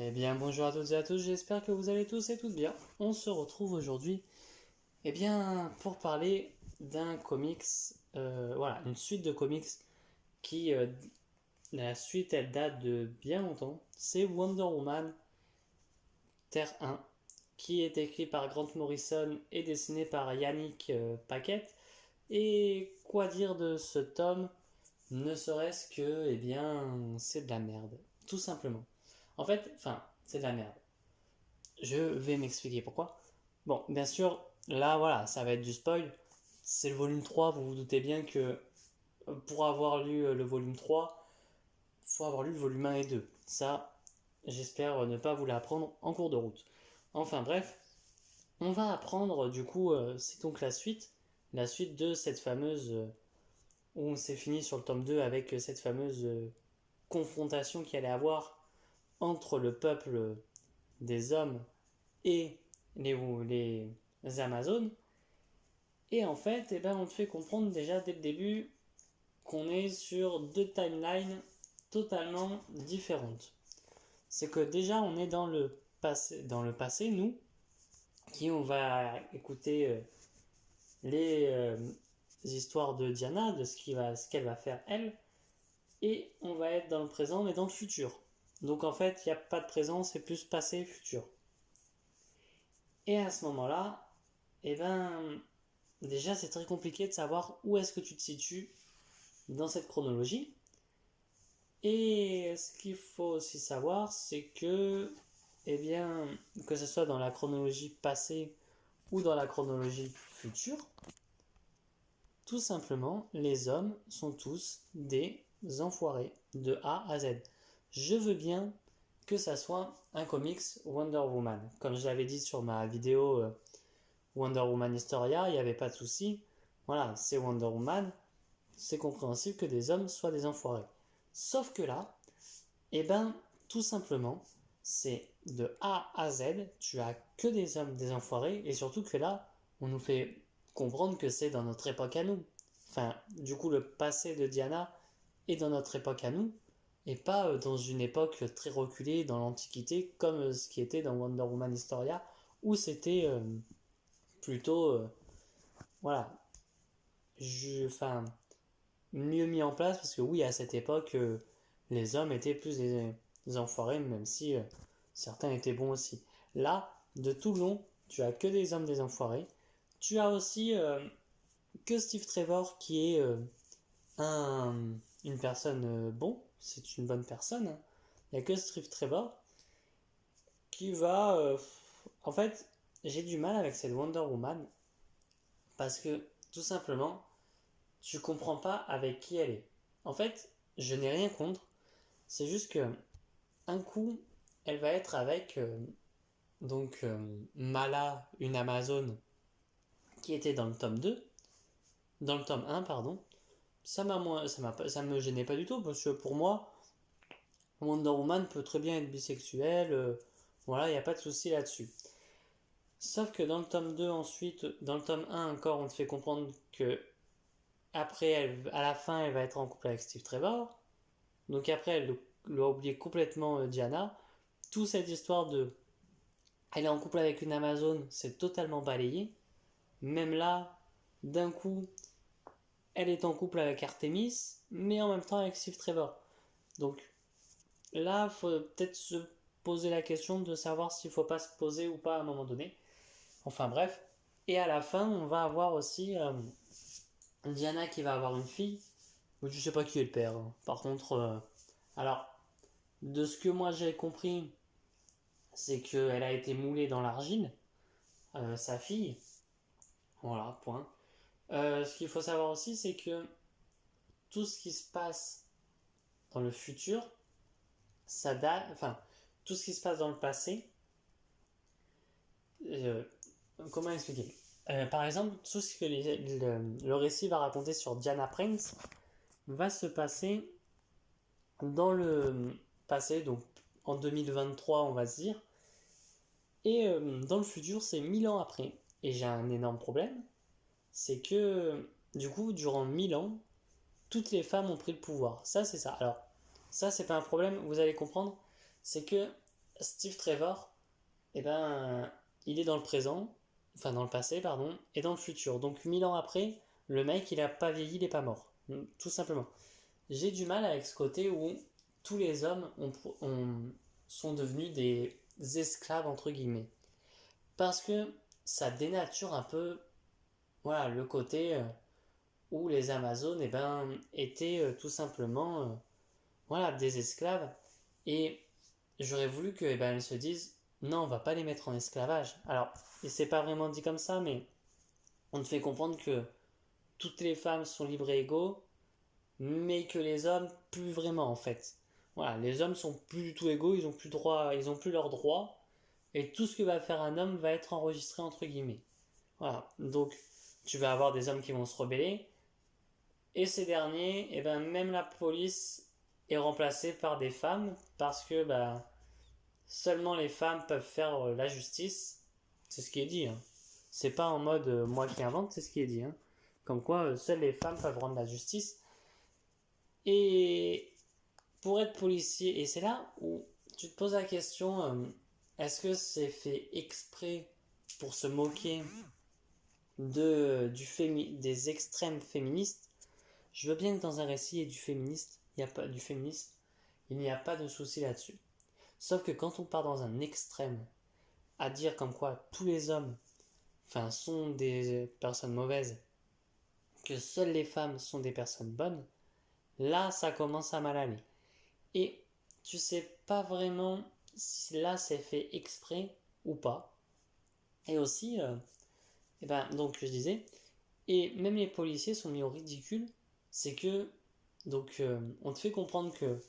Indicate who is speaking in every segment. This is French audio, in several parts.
Speaker 1: Eh bien, bonjour à toutes et à tous, j'espère que vous allez tous et toutes bien. On se retrouve aujourd'hui, pour parler d'un comics, voilà, une suite de comics qui, la suite, elle date de bien longtemps. C'est Wonder Woman Terre 1, qui est écrit par Grant Morrison et dessiné par Yannick Paquette. Et quoi dire de ce tome? Ne serait-ce que, c'est de la merde, tout simplement. En fait, c'est de la merde. Je vais m'expliquer pourquoi. Bon, bien sûr, là, voilà, ça va être du spoil. C'est le volume 3, vous vous doutez bien que pour avoir lu le volume 3, il faut avoir lu le volume 1 et 2. Ça, j'espère ne pas vous l'apprendre en cours de route. Enfin bref, on va apprendre du coup, c'est donc la suite de cette fameuse, où on s'est fini sur le tome 2 avec cette fameuse confrontation qu'il allait avoir entre le peuple des hommes et les Amazones. Et en fait, on te fait comprendre déjà dès le début qu'on est sur deux timelines totalement différentes. C'est que déjà on est dans le passé nous, qui on va écouter les histoires de Diana, de ce qu'elle va faire elle, et on va être dans le présent mais dans le futur. Donc en fait, il n'y a pas de présent, c'est plus passé, futur. Et à ce moment-là, eh ben, déjà c'est très compliqué de savoir où est-ce que tu te situes dans cette chronologie. Et ce qu'il faut aussi savoir, c'est que, que ce soit dans la chronologie passée ou dans la chronologie future, tout simplement, les hommes sont tous des enfoirés de A à Z. Je veux bien que ça soit un comics Wonder Woman. Comme je l'avais dit sur ma vidéo Wonder Woman Historia, il n'y avait pas de souci. Voilà, c'est Wonder Woman, c'est compréhensible que des hommes soient des enfoirés. Sauf que là, eh ben, tout simplement, c'est de A à Z, tu as que des hommes, des enfoirés, et surtout que là, on nous fait comprendre que c'est dans notre époque à nous. Enfin, du coup, le passé de Diana est dans notre époque à nous, et pas dans une époque très reculée dans l'Antiquité, comme ce qui était dans Wonder Woman Historia, où c'était plutôt, voilà, enfin, mieux mis en place, parce que oui, à cette époque, les hommes étaient plus des enfoirés, même si certains étaient bons aussi. Là, de tout le long, tu as que des hommes des enfoirés. Tu as aussi que Steve Trevor qui est un, une personne bon, c'est une bonne personne, hein. Il n'y a que Steve Trevor qui va... en fait, j'ai du mal avec cette Wonder Woman parce que tout simplement, tu comprends pas avec qui elle est. En fait, je n'ai rien contre, c'est juste que un coup, elle va être avec Mala, une Amazone qui était dans le tome 2, dans le tome 1, pardon. Ça me gênait pas du tout, parce que pour moi, Wonder Woman peut très bien être bisexuelle, voilà, il n'y a pas de souci là-dessus. Sauf que dans le tome 2, ensuite, dans le tome 1 encore, on te fait comprendre que après, à la fin, elle va être en couple avec Steve Trevor. Donc après, elle a oublié complètement Diana. Toute cette histoire de elle est en couple avec une Amazone, c'est totalement balayé. Même là, d'un coup, elle est en couple avec Artemis, mais en même temps avec Steve Trevor. Donc là, il faut peut-être se poser la question de savoir s'il ne faut pas se poser ou pas à un moment donné. Enfin bref. Et à la fin, on va avoir aussi Diana qui va avoir une fille. Je ne sais pas qui est le père, hein. Par contre, alors, de ce que moi j'ai compris, c'est qu'elle a été moulée dans l'argile, sa fille. Voilà, point. Ce qu'il faut savoir aussi, c'est que tout ce qui se passe dans le futur, ça date, enfin, tout ce qui se passe dans le passé, euh, comment expliquer? Par exemple, tout ce que le récit va raconter sur Diana Prince va se passer dans le passé, donc en 2023, on va se dire, et dans le futur, c'est 1000 ans après. Et j'ai un énorme problème, c'est que du coup, durant 1000 ans, toutes les femmes ont pris le pouvoir. Ça, c'est ça. Alors, ça, c'est pas un problème, vous allez comprendre. C'est que Steve Trevor, eh ben, il est dans le présent, enfin dans le passé, pardon, et dans le futur. Donc 1000 ans après, le mec, il a pas vieilli, il est pas mort. Tout simplement. J'ai du mal avec ce côté où tous les hommes sont devenus des esclaves, entre guillemets. Parce que ça dénature un peu, voilà, le côté où les Amazones, eh ben, étaient tout simplement, voilà, des esclaves. Et j'aurais voulu que, eh ben, elles se disent, non, on va pas les mettre en esclavage. Alors, et c'est pas vraiment dit comme ça, mais on te fait comprendre que toutes les femmes sont libres et égaux, mais que les hommes, plus vraiment en fait. Voilà, les hommes sont plus du tout égaux, ils ont plus droit, ils ont plus leurs droits, et tout ce que va faire un homme va être enregistré entre guillemets. Voilà, donc tu vas avoir des hommes qui vont se rebeller, et ces derniers, et ben même la police est remplacée par des femmes parce que bah, seulement les femmes peuvent faire la justice. C'est ce qui est dit. Hein. C'est pas en mode moi qui invente, c'est ce qui est dit. Hein. Comme quoi, seules les femmes peuvent rendre la justice. Et pour être policier, et c'est là où tu te poses la question, est-ce que c'est fait exprès pour se moquer des extrêmes féministes? Je veux bien que dans un récit il y ait du féministe, il n'y a pas de souci là-dessus. Sauf que quand on part dans un extrême, à dire comme quoi tous les hommes, enfin, sont des personnes mauvaises, que seules les femmes sont des personnes bonnes, là ça commence à mal aller. Et tu sais pas vraiment si là c'est fait exprès ou pas. Et aussi, et ben, donc je disais, et même les policiers sont mis au ridicule, c'est que, donc on te fait comprendre que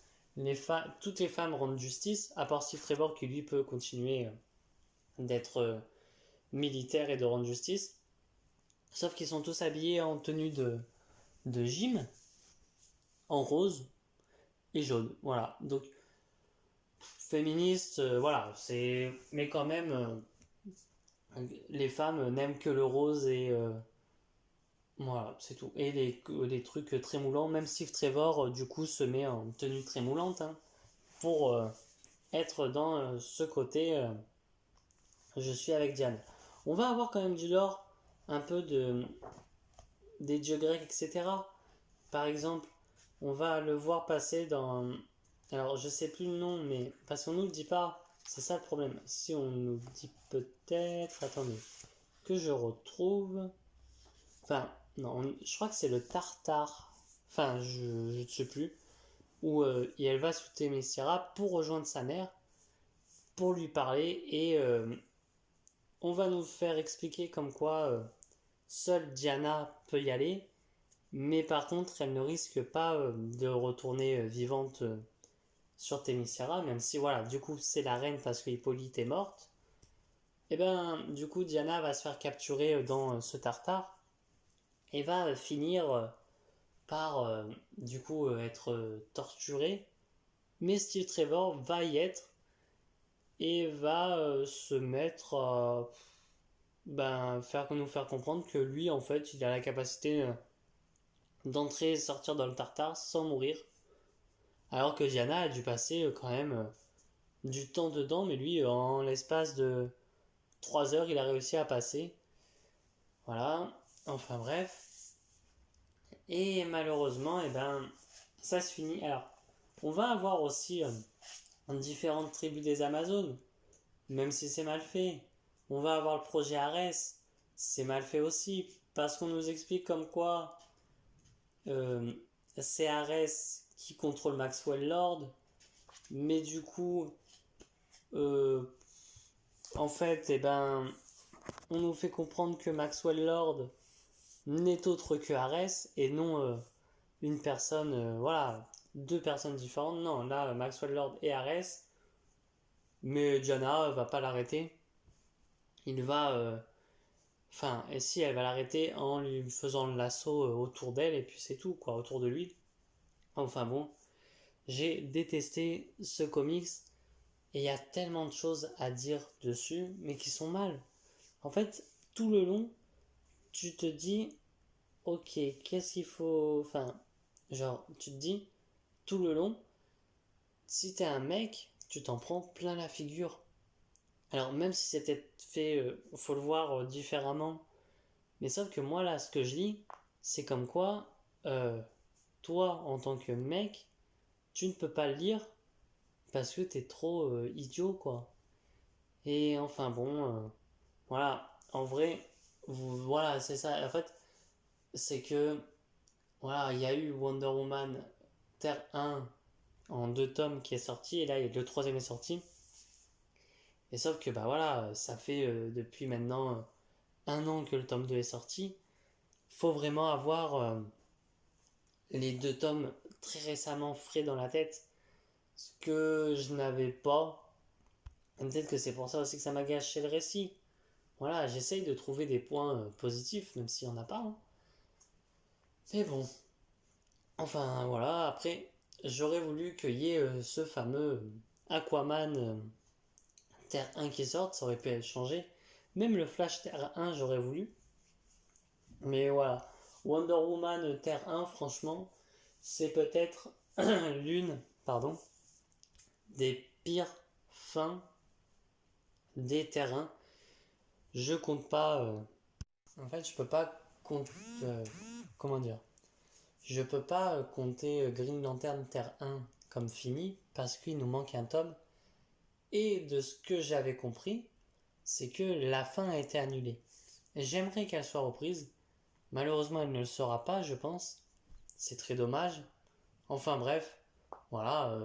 Speaker 1: toutes les femmes rendent justice, à part Steve Trevor qui lui peut continuer d'être militaire et de rendre justice. Sauf qu'ils sont tous habillés en tenue de gym, en rose et jaune. Voilà. Donc, féministe, voilà. Mais quand même, les femmes n'aiment que le rose et. Voilà, c'est tout. Et les trucs très moulants. Même Steve Trevor, du coup, se met en tenue très moulante hein, pour être dans ce côté. Je suis avec Diane. On va avoir quand même du lore, un peu des dieux grecs, etc. Par exemple, on va le voir passer dans. Alors, je sais plus le nom, mais. Parce qu'on nous le dit pas. C'est ça le problème. Si on nous dit peut-être. Attendez. Que je retrouve. Enfin, non, je crois que c'est le Tartare. Enfin, je ne sais plus. Où elle va sous Themyscira pour rejoindre sa mère. Pour lui parler. Et on va nous faire expliquer comme quoi seule Diana peut y aller. Mais par contre, elle ne risque pas de retourner vivante sur Themyscira, même si voilà, du coup c'est la reine parce que Hippolyte est morte. Et ben, du coup, Diana va se faire capturer dans ce Tartare et va finir par du coup être torturée. Mais Steve Trevor va y être et va se mettre à nous faire comprendre que lui, en fait, il a la capacité d'entrer et sortir dans le Tartare sans mourir. Alors que Diana a dû passer quand même du temps dedans, mais lui, en l'espace de 3 heures, il a réussi à passer. Voilà, enfin bref. Et malheureusement, eh ben, ça se finit. Alors, on va avoir aussi différentes tribus des Amazones, même si c'est mal fait. On va avoir le projet Ares, c'est mal fait aussi, parce qu'on nous explique comme quoi euh, c'est Ares qui contrôle Maxwell Lord, mais du coup, euh, en fait, eh ben, on nous fait comprendre que Maxwell Lord n'est autre que Ares et non une personne, voilà, deux personnes différentes. Non, là, Maxwell Lord et Ares, mais Diana va pas l'arrêter. Il va, enfin, et si elle va l'arrêter en lui faisant le lasso autour d'elle et puis c'est tout, quoi, autour de lui. Enfin bon, j'ai détesté ce comics et il y a tellement de choses à dire dessus, mais qui sont mal. En fait, tout le long, tu te dis, ok, qu'est-ce qu'il faut. Enfin, genre, tu te dis, tout le long, si t'es un mec, tu t'en prends plein la figure. Alors même si c'était fait, faut le voir différemment, mais sauf que moi là, ce que je lis, c'est comme quoi, toi en tant que mec, tu ne peux pas le lire parce que t'es trop idiot quoi. Et enfin bon, voilà, en vrai, voilà, c'est ça. En fait, c'est que, voilà, il y a eu Wonder Woman Terre 1 en 2 tomes qui est sorti, et là, le troisième est sorti. Et sauf que, bah voilà, ça fait depuis maintenant 1 an que le tome 2 est sorti. Faut vraiment avoir les 2 tomes très récemment frais dans la tête, ce que je n'avais pas. Peut-être que c'est pour ça aussi que ça m'a gâché le récit. Voilà, j'essaye de trouver des points positifs, même s'il n'y en a pas, hein. Mais bon, enfin voilà, après, j'aurais voulu qu'il y ait ce fameux Aquaman Terre 1 qui sorte, ça aurait pu être changé. Même le Flash Terre 1, j'aurais voulu. Mais voilà, Wonder Woman Terre 1, franchement, c'est peut-être l'une, pardon, des pires fins des terrains. Je compte pas. En fait, je peux pas compter. Comment dire? Je peux pas compter Green Lantern Terre 1 comme fini parce qu'il nous manque un tome. Et de ce que j'avais compris, c'est que la fin a été annulée. J'aimerais qu'elle soit reprise. Malheureusement, elle ne le sera pas, je pense. C'est très dommage. Enfin bref, voilà.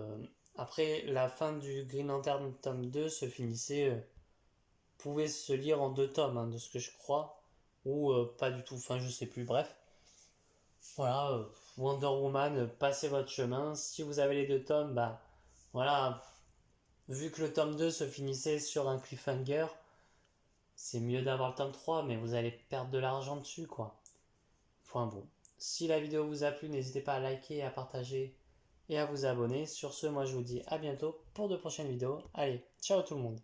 Speaker 1: Après, la fin du Green Lantern tome 2 se finissait, pouvait se lire en 2 tomes, hein, de ce que je crois. Ou pas du tout, enfin je sais plus, bref. Voilà, Wonder Woman, passez votre chemin. Si vous avez les 2 tomes, bah voilà, vu que le tome 2 se finissait sur un cliffhanger, c'est mieux d'avoir le tome 3, mais vous allez perdre de l'argent dessus, quoi. Enfin bon, si la vidéo vous a plu, n'hésitez pas à liker, à partager et à vous abonner. Sur ce, moi je vous dis à bientôt pour de prochaines vidéos. Allez, ciao tout le monde.